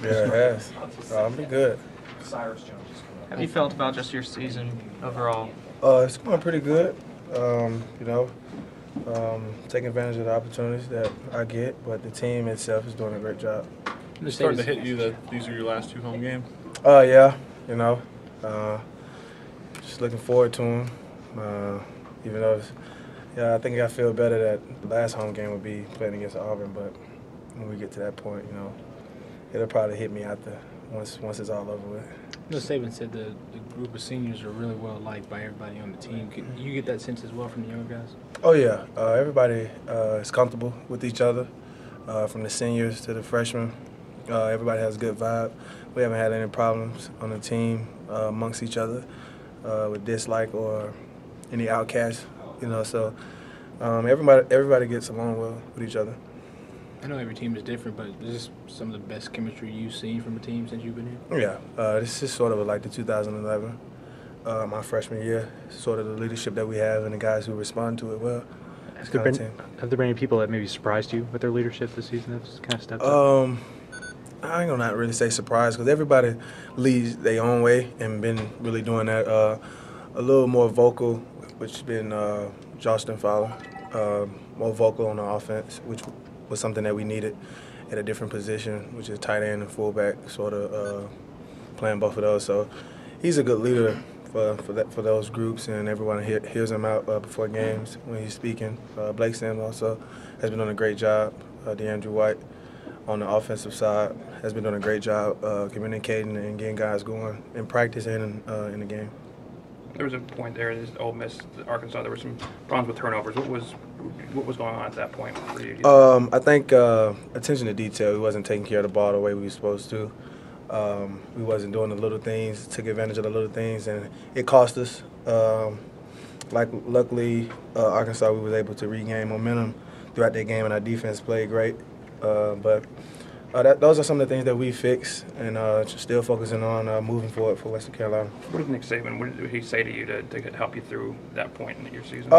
Yeah, it has. I'll be good. Have you felt about just your season overall? It's going pretty good. You know, taking advantage of the opportunities that I get, but the team itself is doing a great job. It's starting to hit you that these are your last 2 home games? Yeah, you know, uh, just looking forward to them. Even though, yeah, I think I feel better that the last home game would be playing against Auburn, but when we get to that point, you know, it'll probably hit me after once it's all over with. Saban said the group of seniors are really well liked by everybody on the team. Can you get that sense as well from the younger guys? Oh yeah, everybody is comfortable with each other, from the seniors to the freshmen. Everybody has a good vibe. We haven't had any problems on the team amongst each other with dislike or any outcasts. You know, so everybody gets along well with each other. I know every team is different, but is this some of the best chemistry you've seen from a team since you've been here? Yeah, this is sort of like the 2011, my freshman year, sort of the leadership that we have and the guys who respond to it well. Have there been any people that maybe surprised you with their leadership this season that's kind of stepped up? I ain't gonna not really say surprised because everybody leads their own way and been really doing that. A little more vocal, which has been Justin Fowler, more vocal on the offense, which was something that we needed at a different position, which is tight end and fullback, sort of playing both of those. So he's a good leader for those groups, and everyone hears him out before games when he's speaking. Blake Sam also has been doing a great job. DeAndre White on the offensive side has been doing a great job communicating and getting guys going in practice and in the game. There was a point there in Ole Miss, Arkansas. There were some problems with turnovers. What was going on at that point for you? I think attention to detail. We wasn't taking care of the ball the way we were supposed to. We wasn't doing the little things. Took advantage of the little things, and it cost us. Luckily, Arkansas, we was able to regain momentum throughout that game, and our defense played great. But those are some of the things that we fixed, and just still focusing on moving forward for Western Carolina. What did Nick Saban? What did he say to you to help you through that point in your season?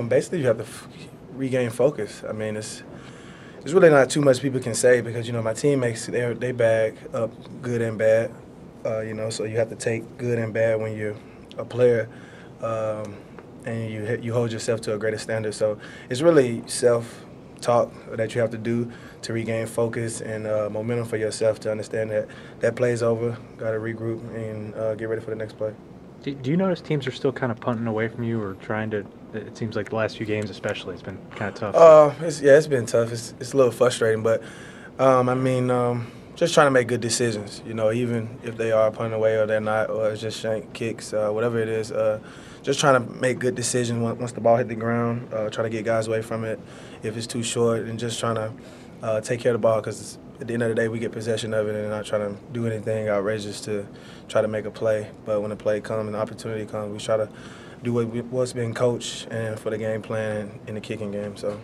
Basically, you have to regain focus. I mean, it's really not too much people can say because you know my teammates they bag up good and bad. You know, so you have to take good and bad when you're a player, and you hold yourself to a greater standard. So it's really self-talk that you have to do to regain focus and momentum for yourself to understand that play's over, got to regroup and get ready for the next play. Do you notice teams are still kind of punting away from you or trying to? It seems like the last few games especially, it's been kind of tough. It's been tough. It's a little frustrating, but just trying to make good decisions. You know, even if they are punting away or they're not, or it's just shank kicks, whatever it is. Just trying to make good decisions once the ball hit the ground. Try to get guys away from it if it's too short, and just trying to take care of the ball because at the end of the day we get possession of it and not trying to do anything outrageous to try to make a play. But when the play comes and the opportunity comes, we try to do what's been coached and for the game plan in the kicking game. So,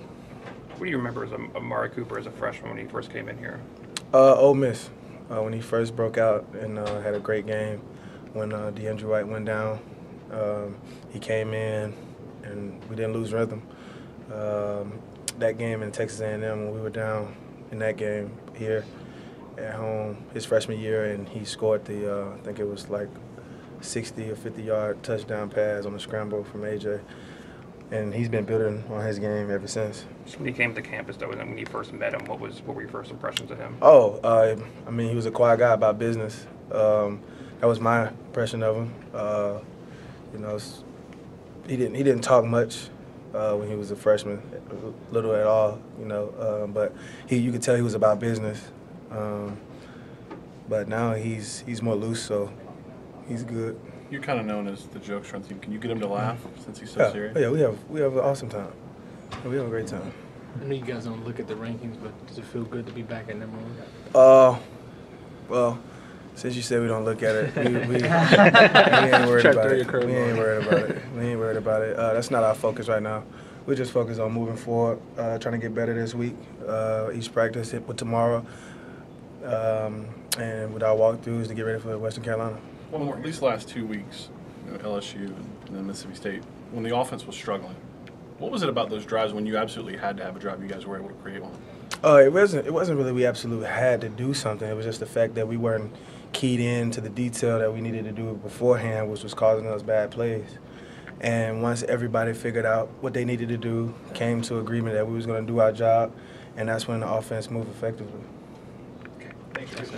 what do you remember as Amari Cooper as a freshman when he first came in here? Ole Miss, when he first broke out and had a great game. When DeAndre White went down, he came in and we didn't lose rhythm. That game in Texas A&M when we were down in that game here at home his freshman year, and he scored the I think it was like 60 or 50-yard touchdown pass on the scramble from AJ, and he's been building on his game ever since. So when he came to campus, though, and when you first met him, what were your first impressions of him? I mean, he was a quiet guy about business. That was my impression of him. You know, he didn't talk much when he was a freshman, little at all. You know, but you could tell he was about business. But now he's more loose, so he's good. You're kind of known as the jokester on the team. Can you get him to laugh since he's so serious? Yeah, we have an awesome time. We have a great time. I know you guys don't look at the rankings, but does it feel good to be back at number one? Well, since you said we don't look at it, we ain't worried about it. We ain't worried about it. That's not our focus right now. We're just focused on moving forward, trying to get better this week. Each practice hit with tomorrow, and with our walkthroughs to get ready for Western Carolina. One more, these last 2 weeks, LSU and then Mississippi State, when the offense was struggling, what was it about those drives when you absolutely had to have a drive you guys were able to create one? It wasn't really we absolutely had to do something. It was just the fact that we weren't keyed in to the detail that we needed to do beforehand, which was causing us bad plays. And once everybody figured out what they needed to do, came to agreement that we was going to do our job, and that's when the offense moved effectively. Thanks.